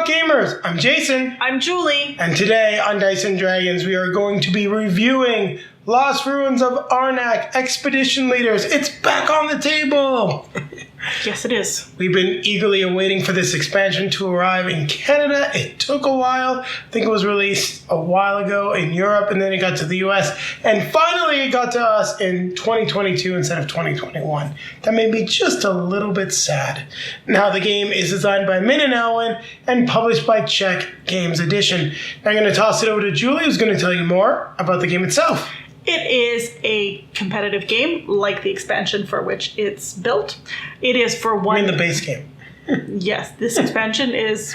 gamers? I'm Jason. I'm Julie. And today on Dice and Dragons, we are going to be reviewing Lost Ruins of Arnak Expedition Leaders. It's back on the table. Yes, it is. We've been eagerly awaiting for this expansion to arrive in Canada. It took a while. I think it was released a while ago in Europe, and then it got to the US. And finally, it got to us in 2022 instead of 2021. That made me just a little bit sad. Now, the game is designed by Min and Elwen and published by Czech Games Edition. Now, I'm going to toss it over to Julie, who's going to tell you more about the game itself. It is a competitive game, like the expansion for which it's built. It is for one... I mean the base game. Yes, this expansion is...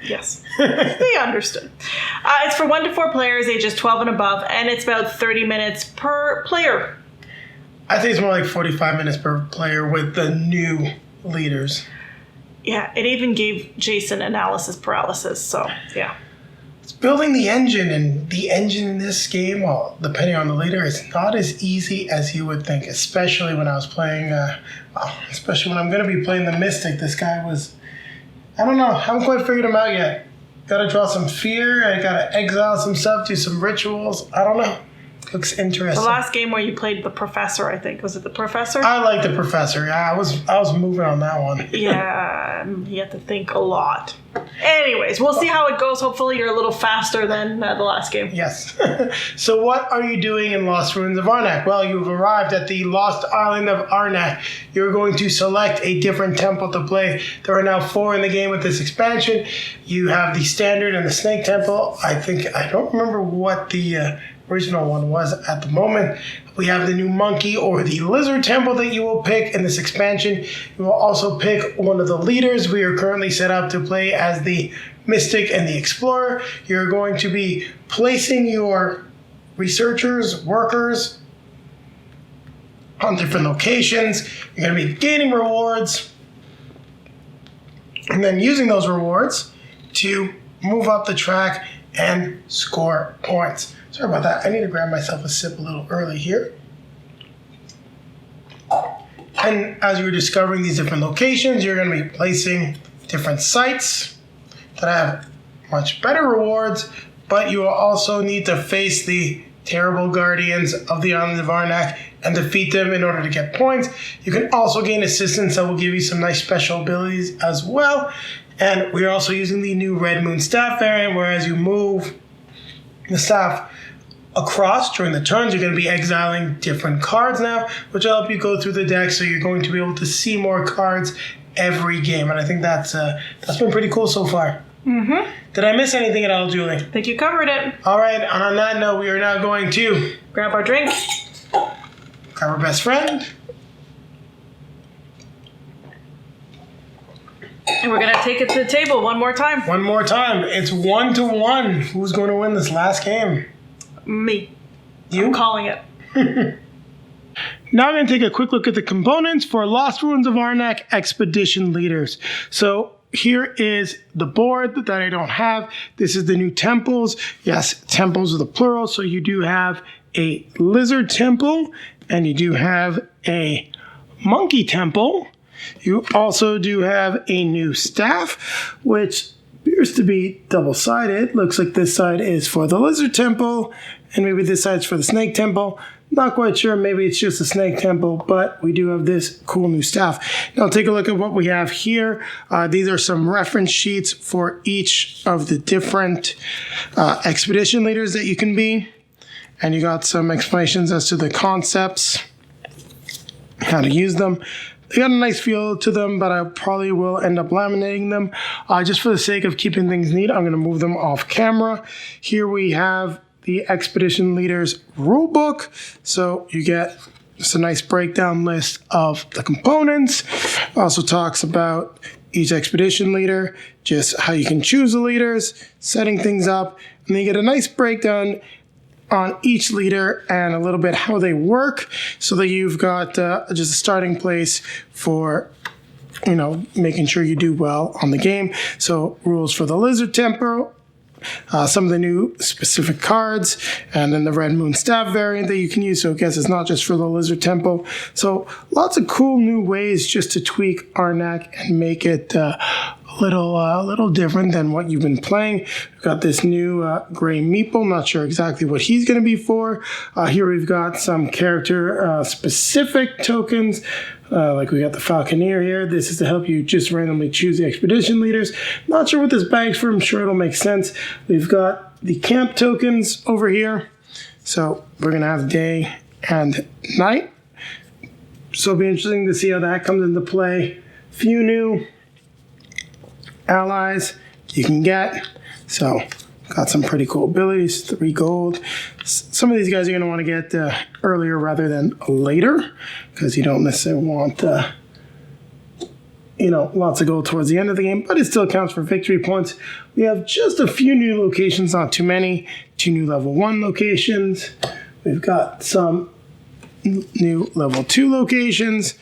Yes, they understood. It's for 1 to 4 players, ages 12 and above, and it's about 30 minutes per player. I think it's more like 45 minutes per player with the new leaders. Yeah, it even gave Jason analysis paralysis, so yeah. Building the engine, and the engine in this game, well, depending on the leader, is not as easy as you would think, especially when I was playing, especially when I'm going to be playing the Mystic. This guy was, I don't know, I haven't quite figured him out yet. Got to draw some fear, I got to exile some stuff, do some rituals, I don't know. Looks interesting. The last game where you played the Professor, I think. Was it the Professor? I like the Professor, yeah, I was moving on that one. Yeah, you have to think a lot. Anyways, we'll see how it goes. Hopefully you're a little faster than the last game. Yes. So what are you doing in Lost Ruins of Arnak? Well, you've arrived at the Lost Island of Arnak. You're going to select a different temple to play. There are now 4 in the game with this expansion. You have the Standard and the Snake Temple. I don't remember what the original one was at the moment. We have the new Monkey or the Lizard Temple that you will pick in this expansion. You will also pick one of the leaders. We are currently set up to play as the Mystic and the Explorer. You're going to be placing your researchers, workers on different locations. You're going to be gaining rewards and then using those rewards to move up the track and score points. Sorry about that. I need to grab myself a sip a little early here. And as you're discovering these different locations, you're going to be placing different sites that have much better rewards, but you will also need to face the terrible guardians of the Island of Arnak and defeat them in order to get points. You can also gain assistance that will give you some nice special abilities as well. And we're also using the new Red Moon Staff variant, whereas you move the staff across during the turns, you're going to be exiling different cards now, which will help you go through the deck, so you're going to be able to see more cards every game, and I think that's been pretty cool so far. Mm-hmm. Did I miss anything at all, Julie? I think you covered it. All right, and on that note, we are now going to grab our drink, grab our best friend, and we're going to take it to the table one more time. One more time. It's 1-1. Who's going to win this last game? Me. You? I'm calling it. Now I'm going to take a quick look at the components for Lost Ruins of Arnak Expedition Leaders. So here is the board that I don't have. This is the new temples. Yes, temples with a plural. So you do have a lizard temple and you do have a monkey temple. You also do have a new staff, which appears to be double-sided. Looks like this side is for the lizard temple, and maybe this side's for the snake temple. Not quite sure. Maybe it's just the snake temple, but we do have this cool new staff. Now take a look at what we have here. These are some reference sheets for each of the different expedition leaders that you can be. And you got some explanations as to the concepts, how to use them. They got a nice feel to them, but I probably will end up laminating them. Just for the sake of keeping things neat, I'm going to move them off camera. Here we have the Expedition Leaders Rulebook. So you get just a nice breakdown list of the components. Also talks about each expedition leader, just how you can choose the leaders, setting things up, and then you get a nice breakdown on each leader and a little bit how they work, so that you've got just a starting place for, making sure you do well on the game. So rules for the lizard temple, some of the new specific cards, and then the Red Moon Staff variant that you can use. So I guess it's not just for the Lizard Temple. So lots of cool new ways just to tweak Arnak and make it a a little different than what you've been playing. We've got this new gray meeple. Not sure exactly what he's going to be for. Here we've got some character specific tokens. Like we got the Falconeer here. This is to help you just randomly choose the expedition leaders. Not sure what this bag's for. I'm sure it'll make sense. We've got the camp tokens over here. So we're going to have day and night. So it'll be interesting to see how that comes into play. Few new allies you can get. So got some pretty cool abilities. 3 gold. Some of these guys you're going to want to get earlier rather than later, because you don't necessarily want lots of gold towards the end of the game, but it still counts for victory points. We have just a few new locations, not too many. 2 new level 1 locations. We've got some new level 2 locations.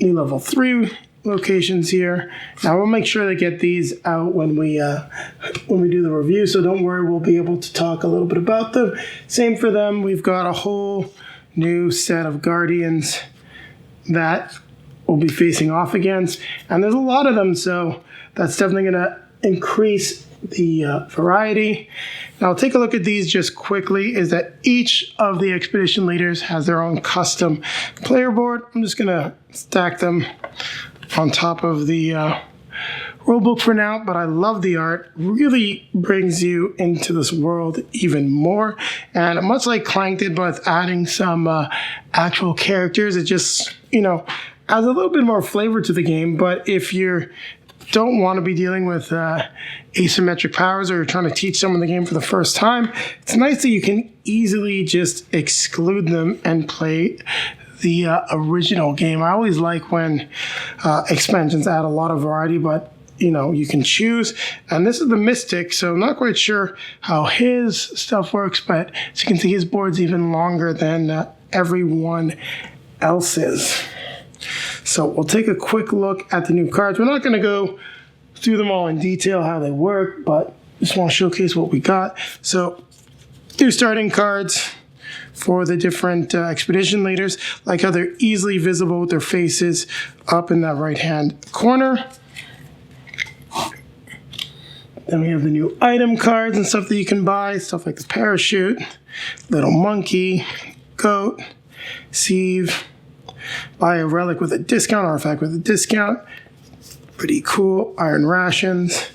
New level 3 locations here. Now we'll make sure to get these out when we do the review, so don't worry, we'll be able to talk a little bit about them. Same for them. We've got a whole new set of guardians that we'll be facing off against, and there's a lot of them, so that's definitely going to increase the variety. Now take a look at these just quickly. Is that each of the expedition leaders has their own custom player board. I'm just going to stack them on top of the rulebook for now, but I love the art. Really brings you into this world even more, and much like Clank did, but adding some actual characters, it just adds a little bit more flavor to the game. But if you don't want to be dealing with asymmetric powers, or you're trying to teach someone the game for the first time, it's nice that you can easily just exclude them and play the original game. I always like when expansions add a lot of variety, but you can choose. And this is the Mystic, so I'm not quite sure how his stuff works, but as you can see, his board's even longer than everyone else's. So we'll take a quick look at the new cards. We're not going to go through them all in detail how they work, but just want to showcase what we got. So new starting cards for the different expedition leaders, like how they're easily visible with their faces up in that right-hand corner. Then we have the new item cards and stuff that you can buy, stuff like the parachute, little monkey, goat, sieve, buy a relic with a discount, artifact with a discount. Pretty cool. Iron rations.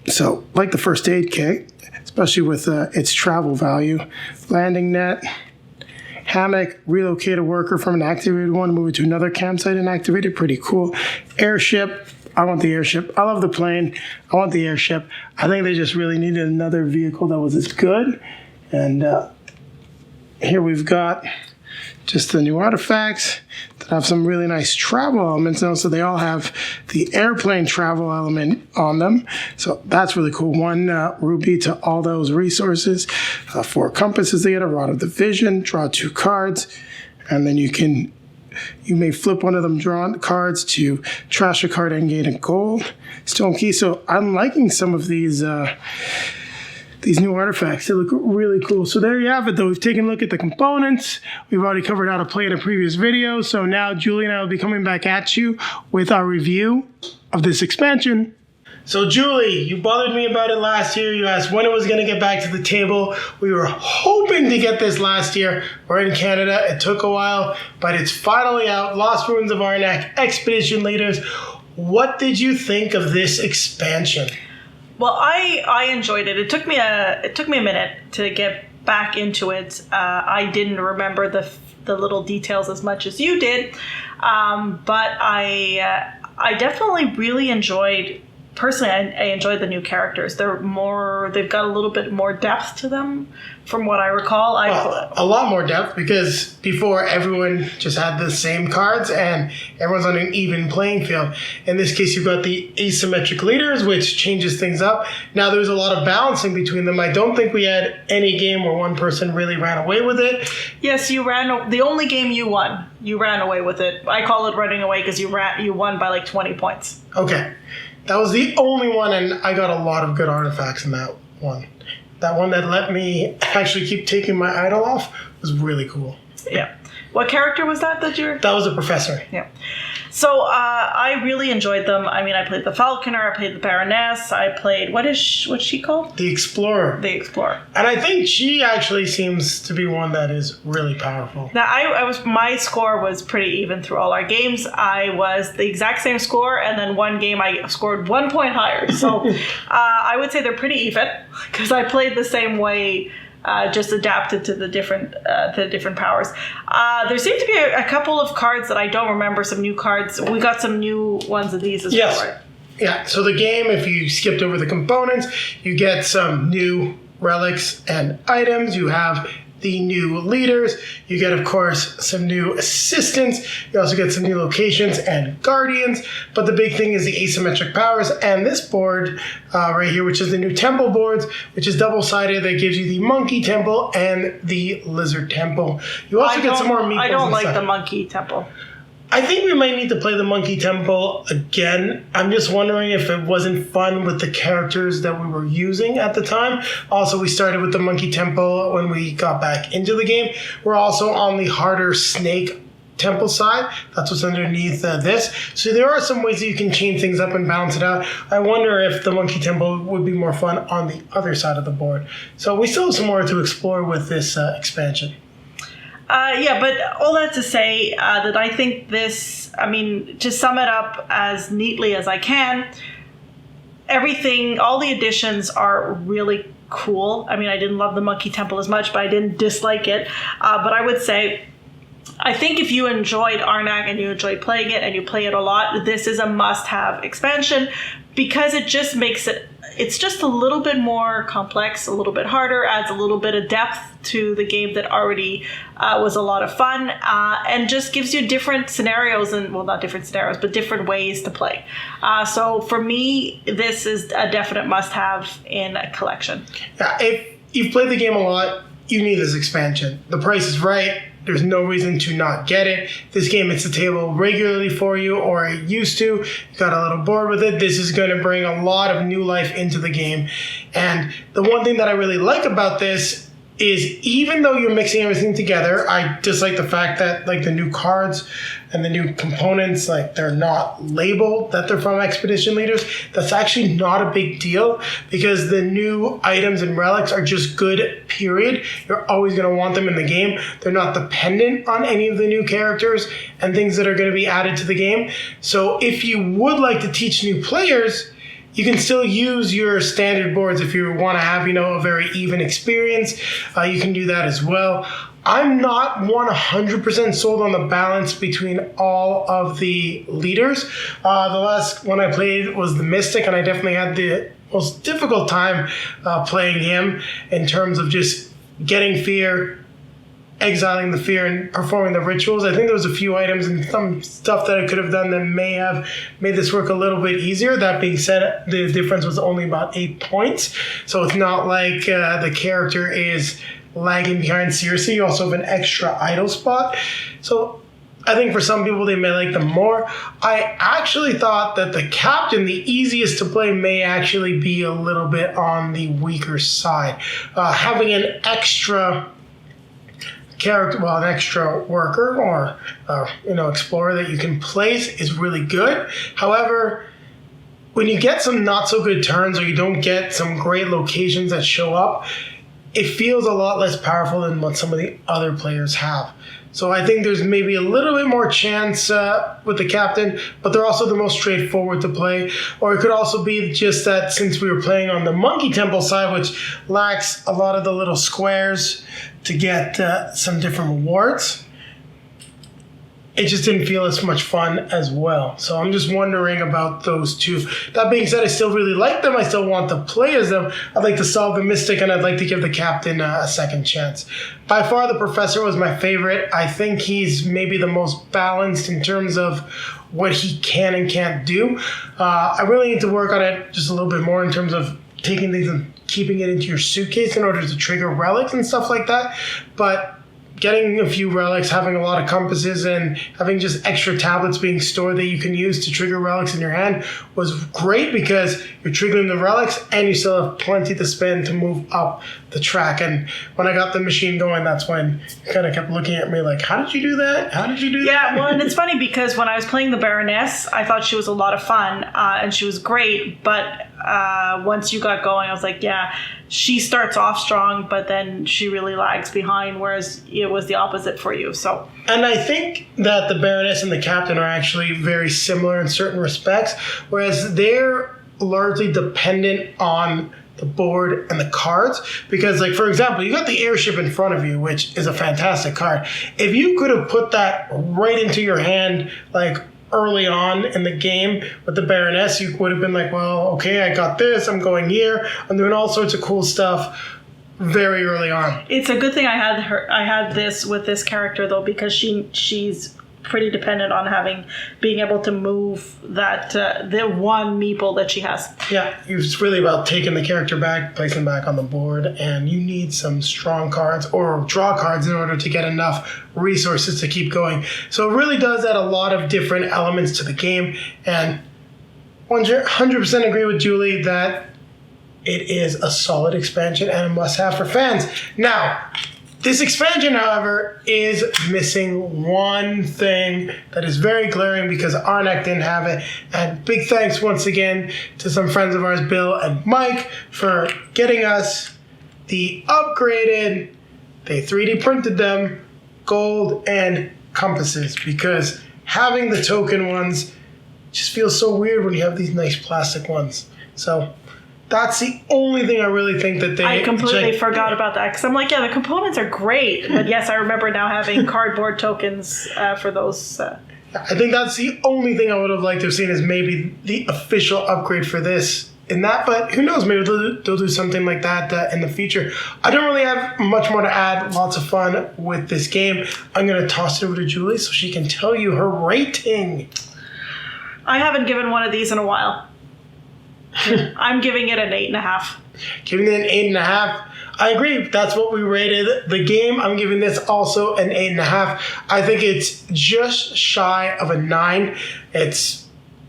So, like the first aid kit, especially with its travel value. Landing net, hammock, relocate a worker from an activated one, move it to another campsite and activate it. Pretty cool. Airship. I want the airship. I love the plane. I want the airship. I think they just really needed another vehicle that was as good. And here we've got just the new artifacts that have some really nice travel elements. And also they all have the airplane travel element on them. So that's really cool. 1 rupee to all those resources. 4 compasses to get a rod of the vision. Draw 2 cards. And then you may flip one of them drawn cards to trash a card and gain a gold. Stone key. So I'm liking some of these new artifacts. They look really cool. So there you have it, though. We've taken a look at the components. We've already covered how to play in a previous video. So now Julie and I will be coming back at you with our review of this expansion. So Julie, you bothered me about it last year. You asked when it was going to get back to the table. We were hoping to get this last year. We're in Canada. It took a while, but it's finally out. Lost Ruins of Arnak, Expedition Leaders. What did you think of this expansion? Well, I enjoyed it. It took me a minute to get back into it. I didn't remember the little details as much as you did, but I definitely really enjoyed. Personally, I enjoyed the new characters. They've got a little bit more depth to them from what I recall. A lot more depth, because before everyone just had the same cards and everyone's on an even playing field. In this case, you've got the asymmetric leaders, which changes things up. Now there's a lot of balancing between them. I don't think we had any game where one person really ran away with it. Yes, you ran. The only game you won, you ran away with it. I call it running away because you won by like 20 points. Okay. That was the only one, and I got a lot of good artifacts in that one. That one that let me actually keep taking my idol off was really cool. Yeah. What character was that you were? That was a professor. Yeah. So I really enjoyed them. I mean, I played the Falconer, I played the Baroness, I played, what's she called? The Explorer. The Explorer. And I think she actually seems to be one that is really powerful. Now, my score was pretty even through all our games. I was the exact same score, and then one game I scored 1 point higher. So I would say they're pretty even, because I played the same way, just adapted to the different powers. There seemed to be a couple of cards that I don't remember, some new cards. We got some new ones of these as well, right? Yeah, so the game, if you skipped over the components, you get some new relics and items. You have the new leaders. You get, of course, some new assistants. You also get some new locations and guardians. But the big thing is the asymmetric powers. And this board right here, which is the new temple boards, which is double-sided, that gives you the monkey temple and the lizard temple. You also get some more meeples. I don't like the monkey temple. I think we might need to play the Monkey Temple again. I'm just wondering if it wasn't fun with the characters that we were using at the time. Also, we started with the Monkey Temple when we got back into the game. We're also on the harder Snake Temple side. That's what's underneath this. So there are some ways that you can change things up and balance it out. I wonder if the Monkey Temple would be more fun on the other side of the board. So we still have some more to explore with this expansion. Yeah, but all that to say that I think this, I mean, to sum it up as neatly as I can, everything, all the additions are really cool. I mean, I didn't love the Monkey Temple as much, but I didn't dislike it. But I would say, I think if you enjoyed Arnak and you enjoyed playing it and you play it a lot, this is a must-have expansion, because it just makes it, it's just a little bit more complex, a little bit harder, adds a little bit of depth to the game that already was a lot of fun, and just gives you different scenarios, and well, not different scenarios, but different ways to play. So for me, this is a definite must-have in a collection. Yeah, if you've played the game a lot, you need this expansion. The price is right. There's no reason to not get it. This game hits the table regularly for you, or it used to. You got a little bored with it. This is going to bring a lot of new life into the game. And the one thing that I really like about this is, even though you're mixing everything together, I dislike the fact that, like, the new cards and the new components, like, they're not labeled that they're from Expedition Leaders. That's actually not a big deal, because the new items and relics are just good, period. You're always going to want them in the game. They're not dependent on any of the new characters and things that are going to be added to the game. So if you would like to teach new players, you can still use your standard boards if you want to have, a very even experience. You can do that as well. I'm not 100% sold on the balance between all of the leaders. The last one I played was the Mystic, and I definitely had the most difficult time playing him in terms of just getting fear, exiling the fear, and performing the rituals. I think there was a few items and some stuff that I could have done that may have made this work a little bit easier. That being said, the difference was only about 8 points. So it's not like the character is lagging behind seriously. You also have an extra idle spot. So I think for some people, they may like them more. I actually thought that the captain, the easiest to play, may actually be a little bit on the weaker side. Having an extra character, well, an extra worker or explorer that you can place is really good. However, when you get some not so good turns, or you don't get some great locations that show up, it feels a lot less powerful than what some of the other players have. So I think there's maybe a little bit more chance with the captain, but they're also the most straightforward to play. Or it could also be just that since we were playing on the Monkey Temple side, which lacks a lot of the little squares to get some different rewards, it just didn't feel as much fun as well. So I'm just wondering about those two. That being said, I still really like them. I still want to play as them. I'd like to solve the Mystic, and I'd like to give the Captain a second chance. By far, the Professor was my favorite. I think he's maybe the most balanced in terms of what he can and can't do. I really need to work on it just a little bit more in terms of taking things and keeping it into your suitcase in order to trigger relics and stuff like that. But getting a few relics, having a lot of compasses, and having just extra tablets being stored that you can use to trigger relics in your hand was great because you're triggering the relics and you still have plenty to spend to move up the track. And when I got the machine going, that's when you kind of kept looking at me like, how did you do that? How did you do that? Yeah, well, and it's funny because when I was playing the Baroness, I thought she was a lot of fun and she was great, but once you got going, I was like, yeah, she starts off strong, but then she really lags behind, whereas it was the opposite for you. So, and I think that the Baroness and the Captain are actually very similar in certain respects, whereas they're largely dependent on the board and the cards, because like, for example, you got the airship in front of you, which is a fantastic card. If you could have put that right into your hand like early on in the game with the Baroness, you would have been like, well, okay, I got this, I'm going here, I'm doing all sorts of cool stuff very early on. It's a good thing I had this with this character though, because she's pretty dependent on being able to move that the one meeple that she has. Yeah, it's really about taking the character back, placing them back on the board, and you need some strong cards or draw cards in order to get enough resources to keep going. So it really does add a lot of different elements to the game, and 100% agree with Julie that it is a solid expansion and a must-have for fans. Now, this expansion, however, is missing one thing that is very glaring because Arnak didn't have it. And big thanks once again to some friends of ours, Bill and Mike, for getting us the upgraded, they 3D printed them, gold and compasses, because having the token ones just feels so weird when you have these nice plastic ones. So that's the only thing I really think that they... I completely forgot about that because I'm like, yeah, the components are great. But yes, I remember now having cardboard tokens for those. I think that's the only thing I would have liked to have seen is maybe the official upgrade for this in that. But who knows, maybe they'll do something like that in the future. I don't really have much more to add. Lots of fun with this game. I'm going to toss it over to Julie so she can tell you her rating. I haven't given one of these in a while. I'm giving it an 8.5. Giving it an 8.5. I agree. That's what we rated the game. I'm giving this also an 8.5. I think it's just shy of a 9. It's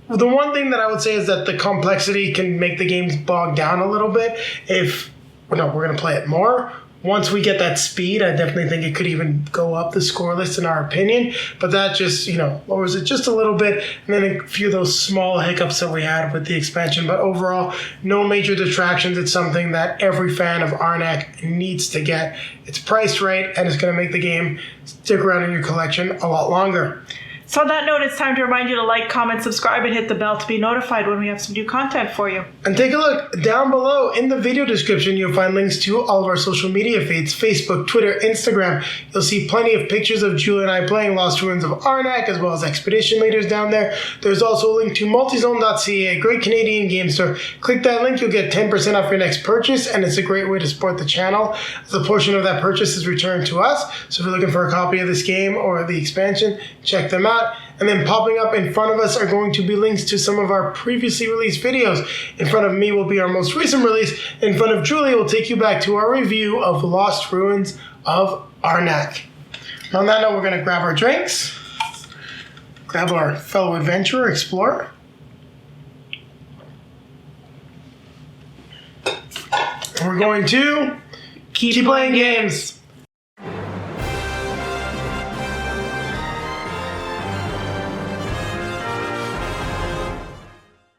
the one thing that I would say is that the complexity can make the games bog down a little bit. We're going to play it more. Once we get that speed, I definitely think it could even go up the score list in our opinion. But that just, lowers it just a little bit. And then a few of those small hiccups that we had with the expansion. But overall, no major detractions. It's something that every fan of Arnak needs to get. It's priced right, and it's going to make the game stick around in your collection a lot longer. So on that note, it's time to remind you to like, comment, subscribe, and hit the bell to be notified when we have some new content for you. And take a look down below in the video description. You'll find links to all of our social media feeds, Facebook, Twitter, Instagram. You'll see plenty of pictures of Julie and I playing Lost Ruins of Arnak, as well as expedition leaders down there. There's also a link to multizone.ca, a great Canadian game store. Click that link, you'll get 10% off your next purchase, and it's a great way to support the channel, as a portion of that purchase is returned to us. So if you're looking for a copy of this game or the expansion, check them out. And then popping up in front of us are going to be links to some of our previously released videos. In front of me will be our most recent release. In front of Julie will take you back to our review of Lost Ruins of Arnak. On that note, we're going to grab our drinks, grab our fellow adventurer, explorer. We're going to keep playing games.